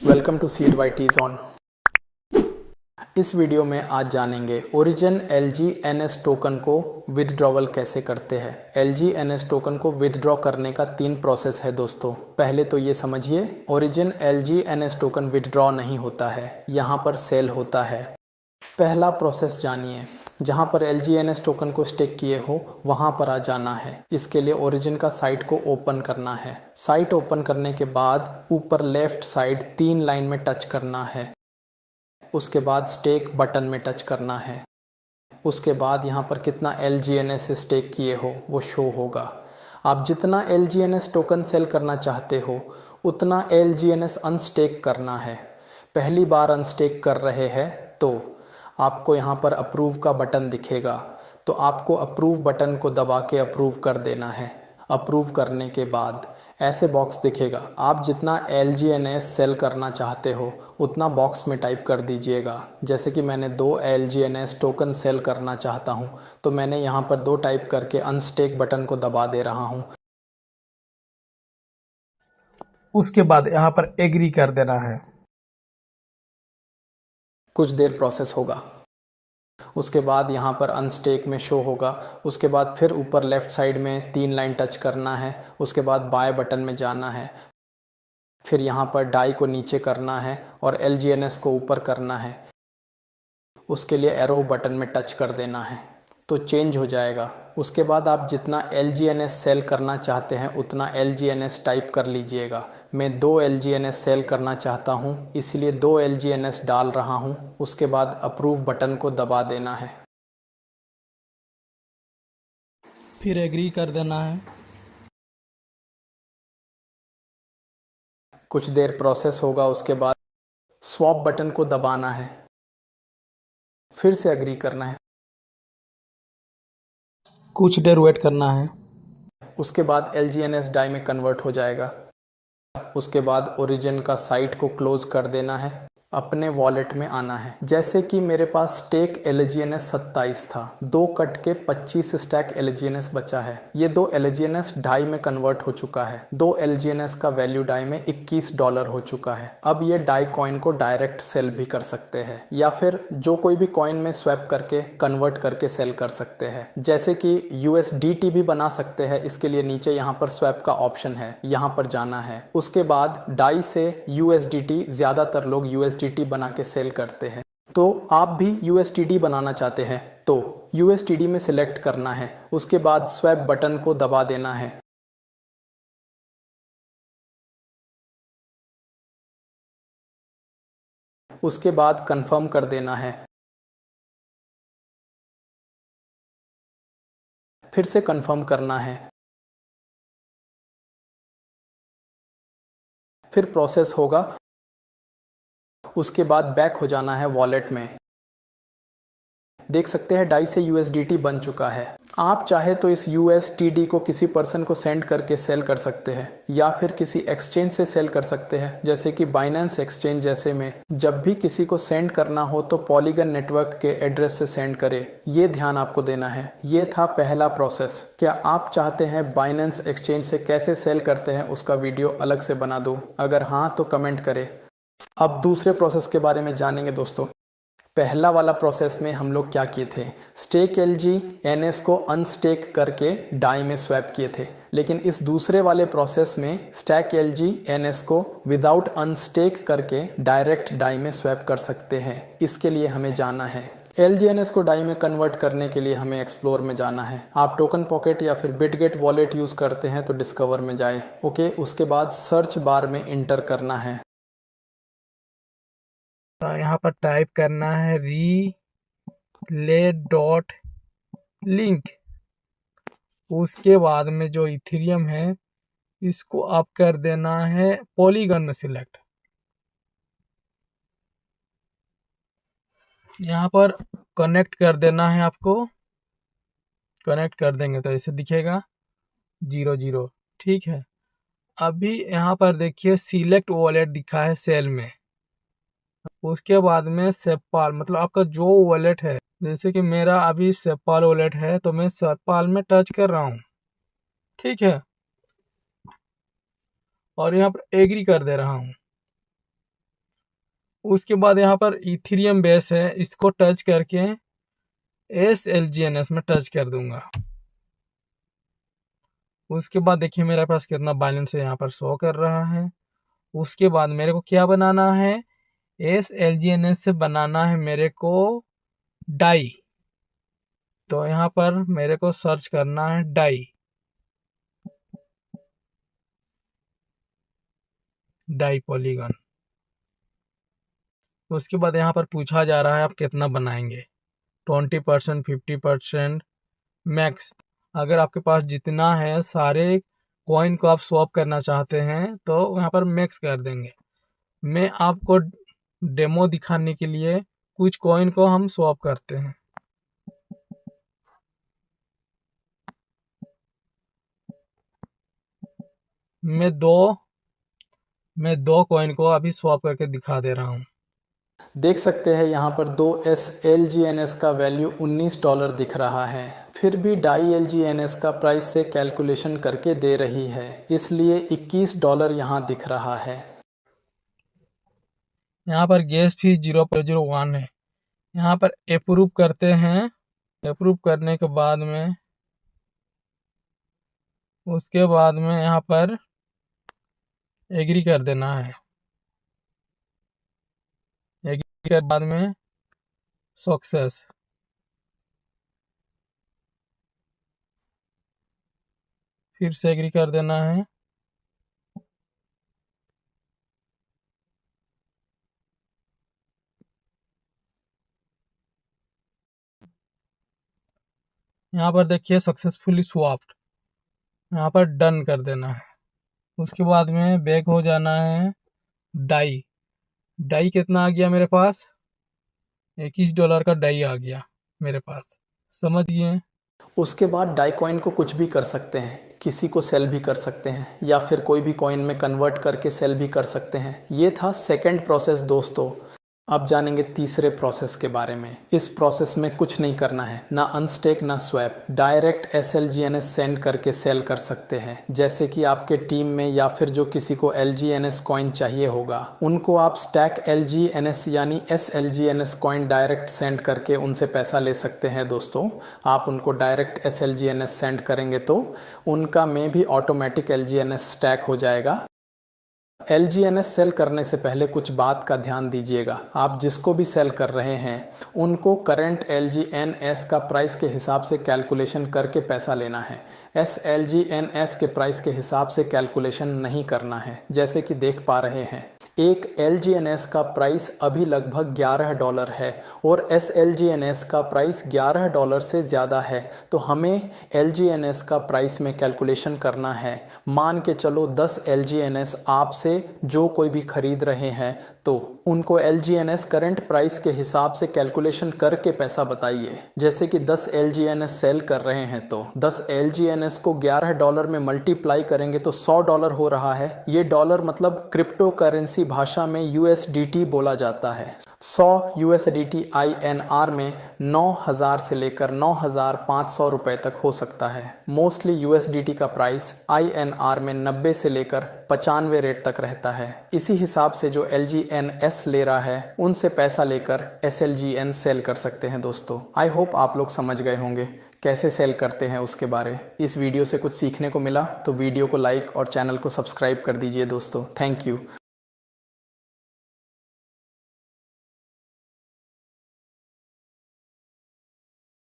Welcome to CADY zone. इस video में आज जानेंगे ओरिजिन LGNS टोकन को विदड्रॉवल कैसे करते हैं। LGNS टोकन को विदड्रॉ करने का 3 प्रोसेस है दोस्तों। पहले तो ये समझिए, ओरिजिन LGNS टोकन विदड्रॉ नहीं होता है, यहाँ पर सेल होता है। पहला प्रोसेस जानिए। जहाँ पर LGNS टोकन को स्टेक किए हो वहाँ पर आ जाना है। इसके लिए ओरिजिन का साइट को ओपन करना है। साइट ओपन करने के बाद ऊपर लेफ्ट साइड 3 लाइन में टच करना है। उसके बाद स्टेक बटन में टच करना है। उसके बाद यहाँ पर कितना LGNS स्टेक किए हो वो शो होगा। आप जितना LGNS टोकन सेल करना चाहते हो उतना LGNS अनस्टेक करना है। पहली बार अनस्टेक कर रहे हैं तो आपको यहाँ पर अप्रूव का बटन दिखेगा, तो आपको अप्रूव बटन को दबा के अप्रूव कर देना है। अप्रूव करने के बाद ऐसे बॉक्स दिखेगा। आप जितना LGNS सेल करना चाहते हो उतना बॉक्स में टाइप कर दीजिएगा। जैसे कि मैंने 2 LGNS टोकन सेल करना चाहता हूँ तो मैंने यहाँ पर 2 टाइप करके अनस्टेक बटन को दबा दे रहा हूँ। उसके बाद यहाँ पर एग्री कर देना है। कुछ देर प्रोसेस होगा। उसके बाद यहाँ पर अनस्टेक में शो होगा। उसके बाद फिर ऊपर लेफ़्ट साइड में 3 लाइन टच करना है। उसके बाद बाय बटन में जाना है। फिर यहाँ पर डाई को नीचे करना है और LGNS को ऊपर करना है। उसके लिए एरो बटन में टच कर देना है तो चेंज हो जाएगा। उसके बाद आप जितना LGNS सेल करना चाहते हैं उतना LGNS टाइप कर लीजिएगा। मैं 2 LGNS सेल करना चाहता हूँ इसलिए 2 LGNS डाल रहा हूँ। उसके बाद अप्रूव बटन को दबा देना है। फिर एग्री कर देना है। कुछ देर प्रोसेस होगा। उसके बाद स्वैप बटन को दबाना है। फिर से एग्री करना है। कुछ देर वेट करना है। उसके बाद LGNS डाई में कन्वर्ट हो जाएगा। उसके बाद ओरिजिन का साइट को क्लोज कर देना है। अपने वॉलेट में आना है। जैसे कि मेरे पास स्टेक LGNS 27 था, 2 कट के 25 स्टैक LGNS बचा है। ये 2 LGNS डाई में कन्वर्ट हो चुका है। 2 LGNS का वैल्यू डाई में $21 हो चुका है। अब ये डाई कॉइन को डायरेक्ट सेल भी कर सकते हैं या फिर जो कोई भी कॉइन में स्वैप करके कन्वर्ट करके सेल कर सकते हैं। जैसे कि USDT भी बना सकते हैं। इसके लिए नीचे यहाँ पर स्वैप का ऑप्शन है, यहाँ पर जाना है। उसके बाद डाई से USDT, ज़्यादातर लोग USDT बना के सेल करते हैं। तो आप भी USDT बनाना चाहते हैं तो USDT में सिलेक्ट करना है। उसके बाद स्वैप बटन को दबा देना है। उसके बाद कंफर्म कर देना है। फिर से कंफर्म करना है। फिर प्रोसेस होगा। उसके बाद बैक हो जाना है वॉलेट में। देख सकते हैं डाई से USDT बन चुका है। आप चाहे तो इस USDT को किसी पर्सन को सेंड करके सेल कर सकते हैं या फिर किसी एक्सचेंज से सेल कर सकते हैं, जैसे कि बाइनेंस एक्सचेंज जैसे में। जब भी किसी को सेंड करना हो तो पॉलीगन नेटवर्क के एड्रेस से सेंड करें, ये ध्यान आपको देना है। ये था पहला प्रोसेस। क्या आप चाहते हैं बाइनेंस एक्सचेंज से कैसे सेल करते हैं उसका वीडियो अलग से बना दूँ? अगर हाँ तो कमेंट करें। अब दूसरे प्रोसेस के बारे में जानेंगे दोस्तों। पहला वाला प्रोसेस में हम लोग क्या किए थे, स्टेक LGNS को अनस्टेक करके डाई में स्वैप किए थे। लेकिन इस दूसरे वाले प्रोसेस में स्टैक LGNS को विदाउट अनस्टेक करके डायरेक्ट डाई में स्वैप कर सकते हैं। इसके लिए हमें जाना है, LGNS को डाई में कन्वर्ट करने के लिए हमें एक्सप्लोर में जाना है। आप टोकन पॉकेट या फिर बिटगेट वॉलेट यूज़ करते हैं तो डिस्कवर में जाए। ओके, उसके बाद सर्च बार में इंटर करना है। यहाँ पर टाइप करना है relay.link। उसके बाद में जो इथेरियम है इसको आप कर देना है पॉलीगन में सिलेक्ट। यहाँ पर कनेक्ट कर देना है आपको। कनेक्ट कर देंगे तो ऐसे दिखेगा 00। ठीक है, अभी यहाँ पर देखिए सिलेक्ट वॉलेट दिखा है सेल में। उसके बाद में सेपाल, मतलब आपका जो वॉलेट है, जैसे कि मेरा अभी सेपाल वॉलेट है तो मैं सेपाल में टच कर रहा हूँ। ठीक है, और यहाँ पर एग्री कर दे रहा हूँ। उसके बाद यहाँ पर इथेरियम बेस है, इसको टच करके SLGNS में टच कर दूंगा। उसके बाद देखिए मेरे पास कितना बैलेंस है यहाँ पर शो कर रहा है। उसके बाद मेरे को क्या बनाना है, SLGNS से बनाना है मेरे को डाई। तो यहाँ पर मेरे को सर्च करना है डाई पॉलीगन। उसके बाद यहाँ पर पूछा जा रहा है आप कितना बनाएंगे, 20%, 50%, मैक्स। अगर आपके पास जितना है सारे कॉइन को आप स्वैप करना चाहते हैं तो यहाँ पर मैक्स कर देंगे। मैं आपको डेमो दिखाने के लिए कुछ कॉइन को हम स्वैप करते हैं। मैं दो कॉइन को अभी स्वैप करके दिखा दे रहा हूँ। देख सकते हैं यहाँ पर 2SLGNS का वैल्यू $19 दिख रहा है। फिर भी डाई LGNS का प्राइस से कैलकुलेशन करके दे रही है, इसलिए $21 यहाँ दिख रहा है। यहाँ पर गैस फी 0.01 है। यहाँ पर अप्रूव करते हैं। अप्रूव करने के बाद में उसके बाद में यहाँ पर एग्री कर देना है। एग्री के बाद में सक्सेस। फिर से एग्री कर देना है। यहाँ पर देखिए सक्सेसफुली स्वैप्ड, यहाँ पर डन कर देना है। उसके बाद में बैक हो जाना है। डाई कितना आ गया मेरे पास, $21 का डाई आ गया मेरे पास, समझिए। उसके बाद डाई कॉइन को कुछ भी कर सकते हैं, किसी को सेल भी कर सकते हैं या फिर कोई भी कॉइन में कन्वर्ट करके सेल भी कर सकते हैं। ये था सेकंड प्रोसेस दोस्तों। अब जानेंगे तीसरे प्रोसेस के बारे में। इस प्रोसेस में कुछ नहीं करना है, ना अनस्टेक ना स्वैप, डायरेक्ट SLGNS सेंड करके सेल कर सकते हैं। जैसे कि आपके टीम में या फिर जो किसी को LGNS कॉइन चाहिए होगा, उनको आप स्टैक LGNS यानी SLGNS कॉइन डायरेक्ट सेंड करके उनसे पैसा ले सकते हैं दोस्तों। आप उनको डायरेक्ट SLGNS सेंड करेंगे तो उनका में भी ऑटोमेटिक LGNS स्टैक हो जाएगा। LGNS सेल करने से पहले कुछ बात का ध्यान दीजिएगा। आप जिसको भी सेल कर रहे हैं उनको करंट LGNS का प्राइस के हिसाब से कैलकुलेशन करके पैसा लेना है। SLGNS के प्राइस के हिसाब से कैलकुलेशन नहीं करना है। जैसे कि देख पा रहे हैं, एक LGNS का प्राइस अभी लगभग $11 है और SLGNS का प्राइस $11 से ज़्यादा है, तो हमें LGNS का प्राइस में कैलकुलेशन करना है। मान के चलो 10 LGNS आपसे जो कोई भी खरीद रहे हैं तो उनको LGNS करंट प्राइस के हिसाब से कैलकुलेशन करके पैसा बताइए। जैसे कि 10 LGNS सेल कर रहे हैं तो 10 LGNS को $11 में मल्टीप्लाई करेंगे तो $100 हो रहा है। ये डॉलर मतलब क्रिप्टो करेंसी भाषा में USDT बोला जाता है। 100 USDT INR में 9,000 से लेकर 9,500 रुपये तक हो सकता है। मोस्टली USDT का प्राइस INR में 90 से लेकर 95 रेट तक रहता है। इसी हिसाब से जो LGNS ले रहा है उनसे पैसा लेकर SLGN सेल कर सकते हैं दोस्तों। आई होप आप लोग समझ गए होंगे कैसे सेल करते हैं उसके बारे। इस वीडियो से कुछ सीखने को मिला तो वीडियो को लाइक और चैनल को सब्सक्राइब कर दीजिए दोस्तों। Thank you.